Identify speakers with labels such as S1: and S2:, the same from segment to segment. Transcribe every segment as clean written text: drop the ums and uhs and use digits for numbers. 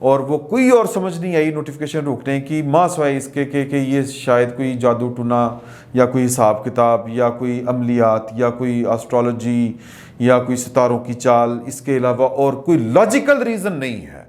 S1: اور وہ کوئی اور سمجھ نہیں آئی نوٹیفیکیشن روکنے کی، ماں سوائے اس کے کہ یہ شاید کوئی جادو ٹونا یا کوئی حساب کتاب یا کوئی عملیات یا کوئی اسٹرالوجی یا کوئی ستاروں کی چال، اس کے علاوہ اور کوئی لاجیکل ریزن نہیں ہے،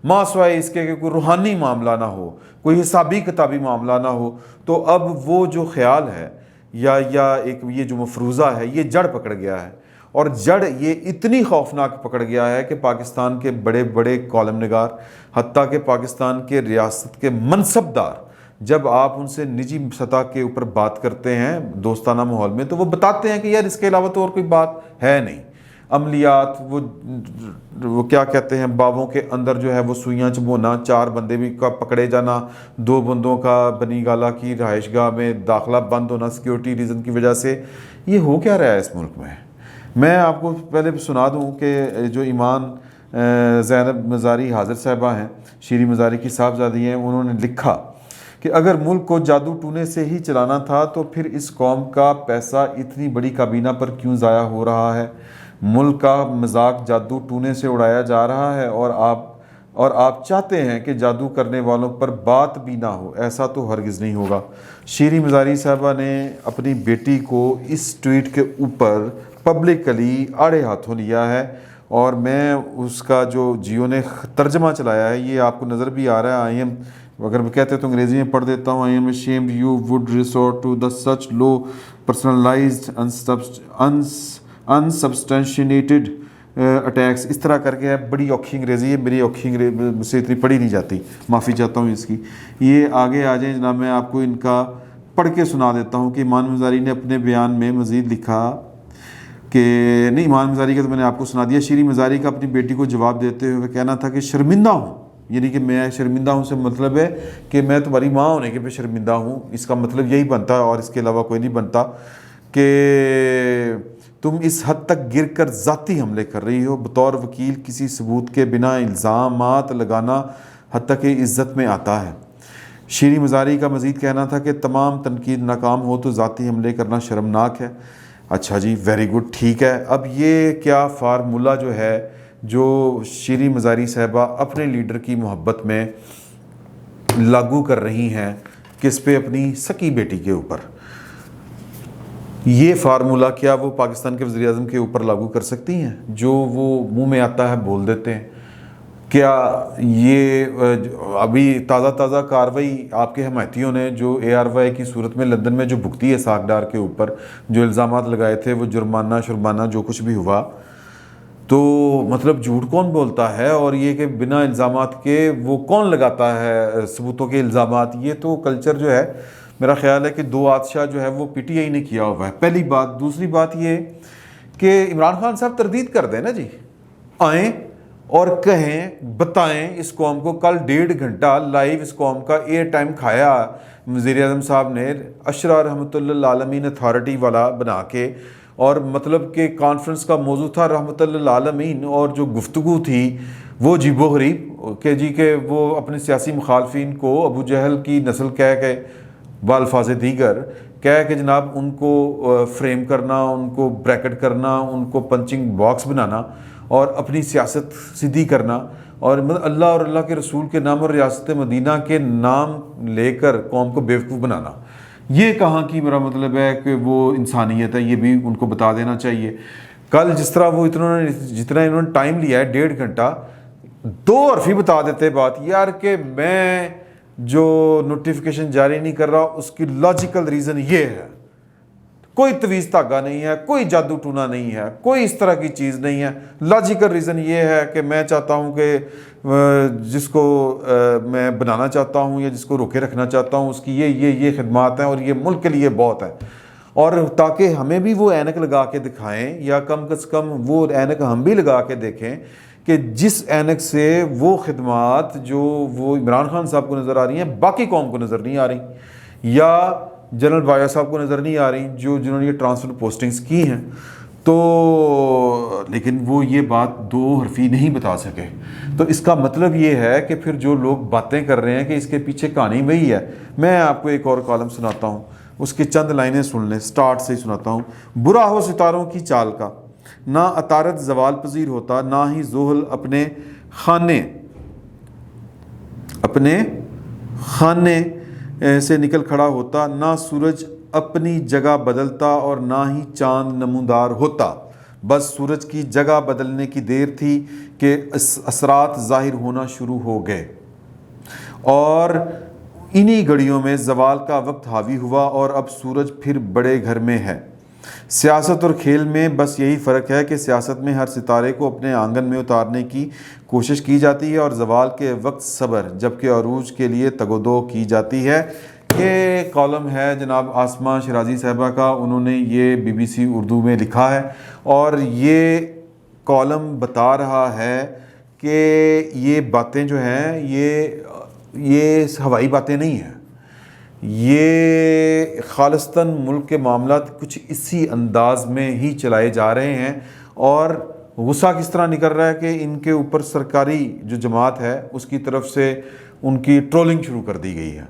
S1: ماں سوائے اس کے کہ کوئی روحانی معاملہ نہ ہو، کوئی حسابی کتابی معاملہ نہ ہو۔ تو اب وہ جو خیال ہے یا ایک یہ جو مفروضہ ہے یہ جڑ پکڑ گیا ہے، اور جڑ یہ اتنی خوفناک پکڑ گیا ہے کہ پاکستان کے بڑے بڑے کالم نگار، حتیٰ کہ پاکستان کے ریاست کے منصب دار، جب آپ ان سے نجی سطح کے اوپر بات کرتے ہیں دوستانہ ماحول میں، تو وہ بتاتے ہیں کہ یار اس کے علاوہ تو اور کوئی بات ہے نہیں۔ عملیات، وہ کیا کہتے ہیں، باغوں کے اندر جو ہے وہ سوئیاں چبونا، 4 بندے بھی کا پکڑے جانا، 2 بندوں کا بنی گالہ کی رہائش گاہ میں داخلہ بند ہونا سیکیورٹی ریزن کی وجہ سے۔ یہ ہو کیا رہا ہے اس ملک میں؟ میں آپ کو پہلے سنا دوں کہ جو ایمان زینب مزاری حاضر صاحبہ ہیں، شیریں مزاری کی صاحبزادی ہیں، انہوں نے لکھا کہ اگر ملک کو جادو ٹونے سے ہی چلانا تھا تو پھر اس قوم کا پیسہ اتنی بڑی کابینہ پر کیوں ضائع ہو رہا ہے؟ ملک کا مذاق جادو ٹونے سے اڑایا جا رہا ہے، اور آپ چاہتے ہیں کہ جادو کرنے والوں پر بات بھی نہ ہو۔ ایسا تو ہرگز نہیں ہوگا۔ شیریں مزاری صاحبہ نے اپنی بیٹی کو اس ٹویٹ کے اوپر پبلکلی آڑے ہاتھوں لیا ہے، اور میں اس کا جو جیو نے ترجمہ چلایا ہے یہ آپ کو نظر بھی آ رہا ہے۔ آئی ایم، اگر میں کہتے تو انگریزی میں پڑھ دیتا ہوں، I am ashamed you would resort to the such low personalized unsubstantiated attacks, اس طرح کر کے ہے۔ بڑی اوکھی انگریزی ہے، میری اوکھی انگریزی سے اتنی پڑھی نہیں جاتی، معافی چاہتا ہوں اس کی۔ یہ آگے آ جائیں جناب، میں آپ کو ان کا پڑھ کے سنا دیتا ہوں کہ ایمان مزاری نے اپنے بیان میں مزید لکھا کہ نہیں، ایمان مزاری کا تو میں نے آپ کو سنا دیا۔ شیریں مزاری کا اپنی بیٹی کو جواب دیتے ہوئے کہنا تھا کہ شرمندہ ہوں، یعنی کہ میں شرمندہ ہوں سے مطلب ہے کہ میں تمہاری ماں ہونے کے پہ شرمندہ ہوں، اس کا مطلب یہی بنتا ہے اور اس کے علاوہ کوئی نہیں بنتا، کہ تم اس حد تک گر کر ذاتی حملے کر رہی ہو بطور وکیل، کسی ثبوت کے بنا الزامات لگانا حتیٰ کہ عزت میں آتا ہے۔ شیریں مزاری کا مزید کہنا تھا کہ تمام تنقید ناکام ہو تو ذاتی حملے کرنا شرمناک ہے۔ اچھا جی، ویری گڈ، ٹھیک ہے۔ اب یہ کیا فارمولہ جو ہے جو شیریں مزاری صاحبہ اپنے لیڈر کی محبت میں لاگو کر رہی ہیں، کس پہ؟ اپنی سکی بیٹی کے اوپر، یہ فارمولہ کیا وہ پاکستان کے وزیر اعظم کے اوپر لاگو کر سکتی ہیں؟ جو وہ منہ میں آتا ہے بول دیتے ہیں۔ کیا یہ ابھی تازہ کارروائی آپ کے حمایتیوں نے جو ARY کی صورت میں لندن میں جو بھگتی ہے اسحاق ڈار کے اوپر، جو الزامات لگائے تھے، وہ جرمانہ جو کچھ بھی ہوا، تو مطلب جھوٹ کون بولتا ہے؟ اور یہ کہ بنا الزامات کے وہ کون لگاتا ہے ثبوتوں کے الزامات؟ یہ تو کلچر جو ہے میرا خیال ہے کہ 2 آتشاہ جو ہے وہ PTI نے کیا ہوا ہے، پہلی بات۔ دوسری بات یہ کہ عمران خان صاحب تردید کر دیں نا جی، آئیں اور کہیں، بتائیں اس قوم کو۔ کل 1.5 گھنٹہ لائیو اس قوم کا ایئر ٹائم کھایا وزیر اعظم صاحب نے، اشرا رحمۃ اللہ العالمین اتھارٹی والا بنا کے، اور مطلب کہ کانفرنس کا موضوع تھا رحمۃ اللہ العالمین، اور جو گفتگو تھی وہ عجیب و غریب کہ جی کہ وہ اپنے سیاسی مخالفین کو ابو جہل کی نسل کہہ کے بالفاظ دیگر کہہ کہ جناب ان کو فریم کرنا، ان کو بریکٹ کرنا، ان کو پنچنگ باکس بنانا اور اپنی سیاست سیدھی کرنا، اور اللہ اور اللہ کے رسول کے نام اور ریاست مدینہ کے نام لے کر قوم کو بیوقوف بنانا، یہ کہاں کی میرا مطلب ہے کہ وہ انسانیت ہے؟ یہ بھی ان کو بتا دینا چاہیے۔ کل جس طرح وہ جتنا انہوں نے ٹائم لیا ہے 1.5 گھنٹہ، 2 حرفی بتا دیتے بات، یار کہ میں جو نوٹیفیکیشن جاری نہیں کر رہا اس کی لاجیکل ریزن یہ ہے، کوئی تویز دھاگا نہیں ہے، کوئی جادو ٹونا نہیں ہے، کوئی اس طرح کی چیز نہیں ہے۔ لاجیکل ریزن یہ ہے کہ میں چاہتا ہوں کہ جس کو میں بنانا چاہتا ہوں یا جس کو روکے رکھنا چاہتا ہوں اس کی یہ خدمات ہیں، اور یہ ملک کے لیے بہت ہے، اور تاکہ ہمیں بھی وہ اینک لگا کے دکھائیں، یا کم از کم وہ اینک ہم بھی لگا کے دیکھیں کہ جس اینک سے وہ خدمات جو وہ عمران خان صاحب کو نظر آ رہی ہیں باقی قوم کو نظر نہیں آ رہی، یا جنرل باجوہ صاحب کو نظر نہیں آ رہی جنہوں نے یہ ٹرانسفر پوسٹنگز کی ہیں۔ تو لیکن وہ یہ بات 2 حرفی نہیں بتا سکے، تو اس کا مطلب یہ ہے کہ پھر جو لوگ باتیں کر رہے ہیں کہ اس کے پیچھے کہانی وہی ہے۔ میں آپ کو ایک اور کالم سناتا ہوں، اس کی چند لائنیں سن لیں، سٹارٹ سے ہی سناتا ہوں۔ برا ہو ستاروں کی چال کا، نہ عطارد زوال پذیر ہوتا، نہ ہی زحل اپنے خانے اپنے خانے سے نکل کھڑا ہوتا، نہ سورج اپنی جگہ بدلتا اور نہ ہی چاند نمودار ہوتا، بس سورج کی جگہ بدلنے کی دیر تھی کہ اثرات ظاہر ہونا شروع ہو گئے، اور انہی گھڑیوں میں زوال کا وقت حاوی ہوا اور اب سورج پھر بڑے گھر میں ہے۔ سیاست اور کھیل میں بس یہی فرق ہے کہ سیاست میں ہر ستارے کو اپنے آنگن میں اتارنے کی کوشش کی جاتی ہے اور زوال کے وقت صبر، جبکہ عروج کے لیے تگ و دو کی جاتی ہے۔ یہ کالم ہے جناب آسماں شیرازی صاحبہ کا، انہوں نے یہ BBC اردو میں لکھا ہے، اور یہ کالم بتا رہا ہے کہ یہ باتیں جو ہیں یہ ہوائی باتیں نہیں ہیں، یہ خالصتاً ملک کے معاملات کچھ اسی انداز میں ہی چلائے جا رہے ہیں، اور غصہ کس طرح نکل رہا ہے کہ ان کے اوپر سرکاری جو جماعت ہے اس کی طرف سے ان کی ٹرولنگ شروع کر دی گئی ہے۔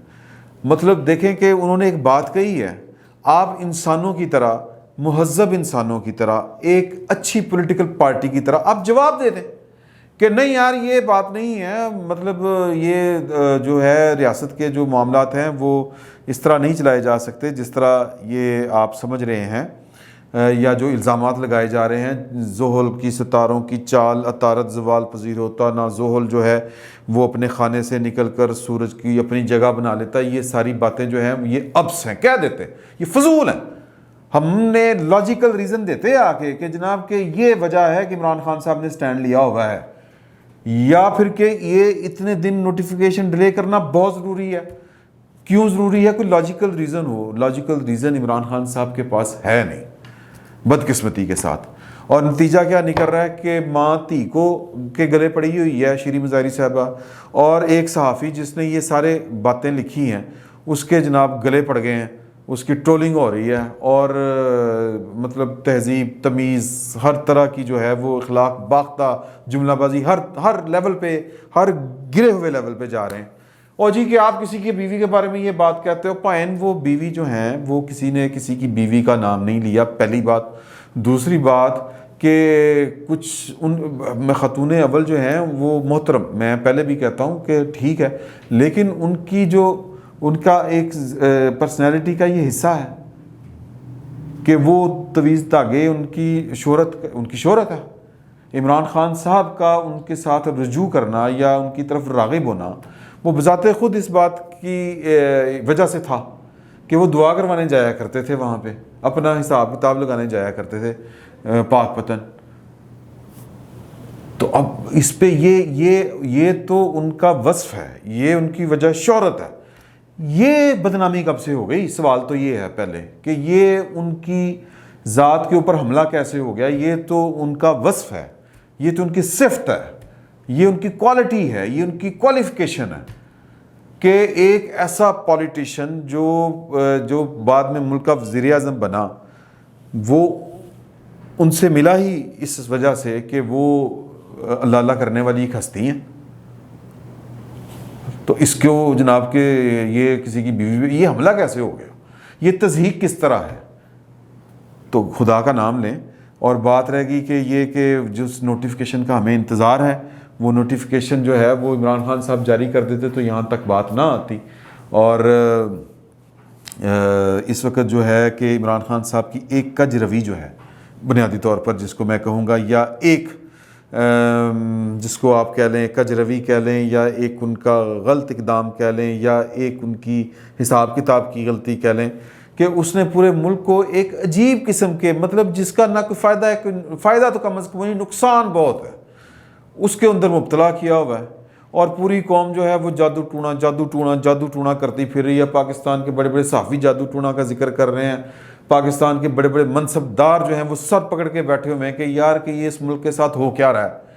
S1: مطلب دیکھیں کہ انہوں نے ایک بات کہی ہے، آپ انسانوں کی طرح، مہذب انسانوں کی طرح، ایک اچھی پولیٹیکل پارٹی کی طرح آپ جواب دے دیں کہ نہیں یار یہ بات نہیں ہے، مطلب یہ جو ہے ریاست کے جو معاملات ہیں وہ اس طرح نہیں چلائے جا سکتے جس طرح یہ آپ سمجھ رہے ہیں، یا جو الزامات لگائے جا رہے ہیں، زحل کی ستاروں کی چال عطارد زوال پذیر ہوتا، نہ زحل جو ہے وہ اپنے خانے سے نکل کر سورج کی اپنی جگہ بنا لیتا، یہ ساری باتیں جو ہیں یہ ابس ہیں، کہہ دیتے یہ فضول ہیں۔ ہم نے لاجیکل ریزن دیتے آ کے کہ جناب کہ یہ وجہ ہے کہ عمران خان صاحب نے سٹینڈ لیا ہوا ہے، یا پھر کہ یہ اتنے دن نوٹیفیکیشن ڈیلے کرنا بہت ضروری ہے۔ کیوں ضروری ہے؟ کوئی لاجیکل ریزن ہو، لاجیکل ریزن عمران خان صاحب کے پاس ہے نہیں، بدقسمتی کے ساتھ۔ اور نتیجہ کیا نکل رہا ہے کہ ماں دھی کو کے گلے پڑی ہوئی ہے شیریں مظاہری صاحبہ، اور ایک صحافی جس نے یہ سارے باتیں لکھی ہیں اس کے جناب گلے پڑ گئے ہیں، اس کی ٹرولنگ ہو رہی ہے، اور مطلب تہذیب تمیز ہر طرح کی جو ہے وہ اخلاق باختہ جملہ بازی ہر لیول پہ، ہر گرے ہوئے لیول پہ جا رہے ہیں۔ اور جی کہ آپ کسی کی بیوی کے بارے میں یہ بات کہتے ہو، پائن وہ بیوی جو ہیں وہ کسی نے کسی کی بیوی کا نام نہیں لیا، پہلی بات۔ دوسری بات کہ کچھ ان خاتون اول جو ہیں وہ محترم، میں پہلے بھی کہتا ہوں کہ ٹھیک ہے، لیکن ان کی جو ان کا ایک پرسنالٹی کا یہ حصہ ہے کہ وہ طویز دھاگے ان کی شہرت ہے۔ عمران خان صاحب کا ان کے ساتھ رجوع کرنا یا ان کی طرف راغب ہونا وہ بذات خود اس بات کی وجہ سے تھا کہ وہ دعا کروانے جایا کرتے تھے، وہاں پہ اپنا حساب کتاب لگانے جایا کرتے تھے پاک پتن۔ تو اب اس پہ یہ تو ان کا وصف ہے، یہ ان کی وجہ شہرت ہے۔ یہ بدنامی کب سے ہو گئی؟ سوال تو یہ ہے پہلے کہ یہ ان کی ذات کے اوپر حملہ کیسے ہو گیا؟ یہ تو ان کا وصف ہے، یہ تو ان کی صفت ہے، یہ ان کی کوالٹی ہے، یہ ان کی کوالیفیکیشن ہے کہ ایک ایسا پولیٹیشین جو بعد میں ملک کا وزیر اعظم بنا، وہ ان سے ملا ہی اس وجہ سے کہ وہ اللہ اللہ کرنے والی ایک ہستی ہیں۔ تو اس کو جناب کہ یہ کسی کی بیوی یہ حملہ کیسے ہو گیا؟ یہ تضحیق کس طرح ہے؟ تو خدا کا نام لیں، اور بات رہ گئی کہ یہ کہ جس نوٹیفیکیشن کا ہمیں انتظار ہے وہ نوٹیفیکیشن جو ہے وہ عمران خان صاحب جاری کر دیتے تو یہاں تک بات نہ آتی۔ اور اس وقت جو ہے کہ عمران خان صاحب کی ایک کج روی جو ہے بنیادی طور پر، جس کو میں کہوں گا، یا ایک جس کو آپ کہہ لیں کج روی کہہ لیں، یا ایک ان کا غلط اقدام کہہ لیں، یا ایک ان کی حساب کتاب کی غلطی کہہ لیں، کہ اس نے پورے ملک کو ایک عجیب قسم کے مطلب جس کا نہ کوئی فائدہ ہے، فائدہ تو کم از کم نہیں، نقصان بہت ہے، اس کے اندر مبتلا کیا ہوا ہے۔ اور پوری قوم جو ہے وہ جادو ٹونا کرتی پھر رہی ہے۔ پاکستان کے بڑے بڑے صحافی جادو ٹونا کا ذکر کر رہے ہیں، پاکستان کے بڑے بڑے منصبدار جو ہیں وہ سر پکڑ کے بیٹھے ہوئے ہیں کہ یار کہ یہ اس ملک کے ساتھ ہو کیا رہا ہے،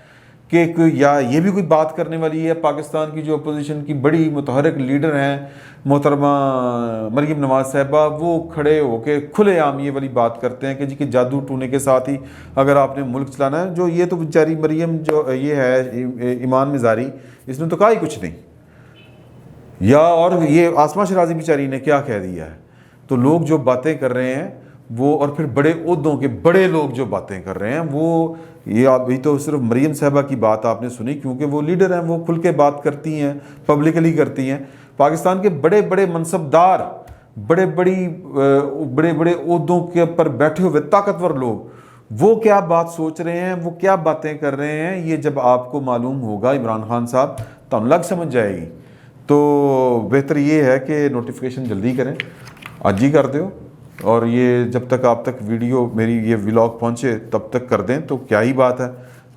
S1: کہ یا یہ بھی کوئی بات کرنے والی ہے۔ پاکستان کی جو اپوزیشن کی بڑی متحرک لیڈر ہیں محترمہ مریم نواز صاحبہ، وہ کھڑے ہو کے کھلے عام یہ والی بات کرتے ہیں کہ جی کہ جادو ٹونے کے ساتھ ہی اگر آپ نے ملک چلانا ہے، جو یہ تو بیچاری مریم جو یہ ہے ایمان مزاری، اس نے تو کہا ہی کچھ نہیں، یا اور یہ آسماں شیرازی بیچاری نے کیا کہہ دیا ہے۔ تو لوگ جو باتیں کر رہے ہیں وہ اور پھر بڑے عہدوں کے بڑے لوگ جو باتیں کر رہے ہیں وہ یہ ابھی تو صرف مریم صاحبہ کی بات آپ نے سنی کیونکہ وہ لیڈر ہیں, وہ کھل کے بات کرتی ہیں, پبلکلی کرتی ہیں. پاکستان کے بڑے بڑے منصبدار, بڑے بڑے عہدوں کے اوپر بیٹھے ہوئے طاقتور لوگ وہ کیا بات سوچ رہے ہیں, وہ کیا باتیں کر رہے ہیں, یہ جب آپ کو معلوم ہوگا عمران خان صاحب تو ہم لگ سمجھ جائے گی. تو بہتر یہ ہے کہ نوٹیفیکیشن جلدی کریں, آج ہی کر دو, اور یہ جب تک آپ تک ویڈیو میری یہ ولاگ پہنچے تب تک کر دیں تو کیا ہی بات ہے.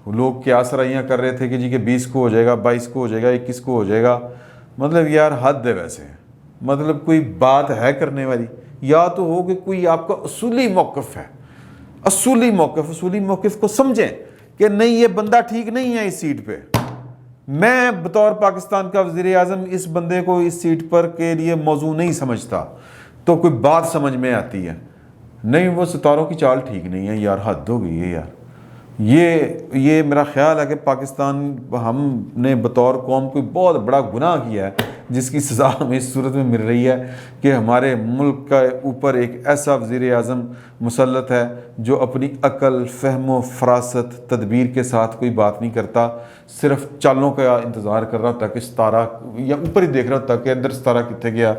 S1: لوگ کیا سرائیاں کر رہے تھے کہ جی کہ 20 کو ہو جائے گا, 22 کو ہو جائے گا, 21 کو ہو جائے گا. مطلب یار حد ہے ویسے, مطلب کوئی بات ہے کرنے والی, یا تو ہو کہ کوئی آپ کا اصولی موقف ہے, اصولی موقف کو سمجھیں کہ نہیں یہ بندہ ٹھیک نہیں ہے اس سیٹ پہ. میں بطور پاکستان کا وزیر اعظم اس بندے کو اس سیٹ پر کے لیے موزوں نہیں سمجھتا, تو کوئی بات سمجھ میں آتی ہے. نہیں وہ ستاروں کی چال ٹھیک نہیں ہے یار, حد ہو گئی ہے یار. یہ میرا خیال ہے کہ پاکستان ہم نے بطور قوم کوئی بہت بڑا گناہ کیا ہے جس کی سزا ہمیں اس صورت میں مل رہی ہے کہ ہمارے ملک کا اوپر ایک ایسا وزیر اعظم مسلط ہے جو اپنی عقل, فہم و فراست, تدبیر کے ساتھ کوئی بات نہیں کرتا, صرف چالوں کا انتظار کر رہا ہوتا کہ ستارہ, یا اوپر ہی دیکھ رہا ہوتا کہ اندر ستارہ کتنے گیا,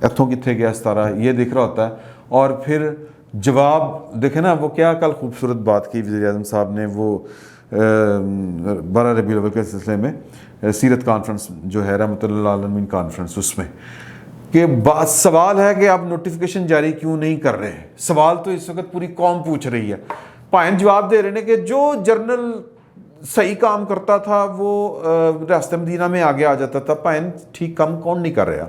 S1: اتھوں کتنے گیا ستارہ, یہ دیکھ رہا ہوتا ہے. اور پھر جواب دیکھیں نا, وہ کیا کل خوبصورت بات کی وزیر اعظم صاحب نے, وہ 12 ربیع الاول کے سلسلے میں سیرت کانفرنس جو ہے رحمۃ اللہ عالمین کانفرنس, اس میں کہ بات سوال ہے کہ آپ نوٹیفیکیشن جاری کیوں نہیں کر رہے. سوال تو اس وقت پوری قوم پوچھ رہی ہے. پائن جواب دے رہے ہیں کہ جو جرنل صحیح کام کرتا تھا وہ ریاست مدینہ میں آگے آ جاتا تھا, پائن ٹھیک کام کون نہیں کر رہا,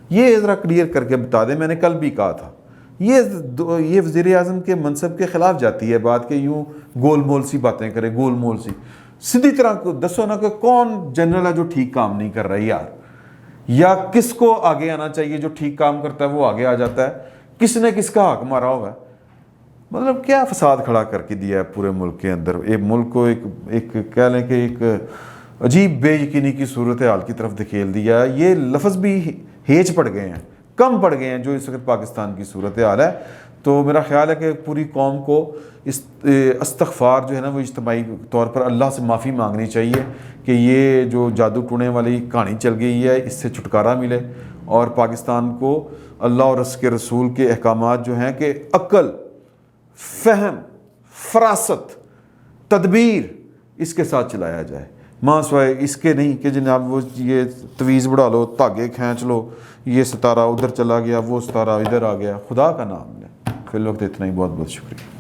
S1: یہ ذرا کلیئر کر کے بتا دیں. میں نے کل بھی کہا تھا یہ وزیر اعظم کے منصب کے خلاف جاتی ہے بات کہ یوں گول مول سی باتیں کرے, گول مول سی. سیدھی طرح کو دسو نا کہ کون جنرل ہے جو ٹھیک کام نہیں کر رہا یار, یا کس کو آگے آنا چاہیے جو ٹھیک کام کرتا ہے وہ آگے آ جاتا ہے, کس نے کس کا حق مارا ہوا ہے. مطلب کیا فساد کھڑا کر کے دیا ہے پورے ملک کے اندر. ایک ملک کو ایک کہہ لیں کہ ایک عجیب بے یقینی کی صورتحال کی طرف دھکیل دیا ہے. یہ لفظ بھی ہیج پڑ گئے ہیں, کم پڑ گئے ہیں جو اس وقت پاکستان کی صورتحال ہے. تو میرا خیال ہے کہ پوری قوم کو استغفار جو ہے نا وہ اجتماعی طور پر اللہ سے معافی مانگنی چاہیے کہ یہ جو جادو ٹونے والی کہانی چل گئی ہے اس سے چھٹکارا ملے, اور پاکستان کو اللہ اور اس کے رسول کے احکامات جو ہیں کہ عقل, فہم, فراست, تدبیر اس کے ساتھ چلایا جائے, ماں سوائے اس کے نہیں کہ جناب وہ یہ تویز بڑھا لو, دھاگے کھینچ لو, یہ ستارہ ادھر چلا گیا, وہ ستارہ ادھر آ گیا. خدا کا نام لیں. فی الوقت اتنا ہی, بہت بہت شکریہ.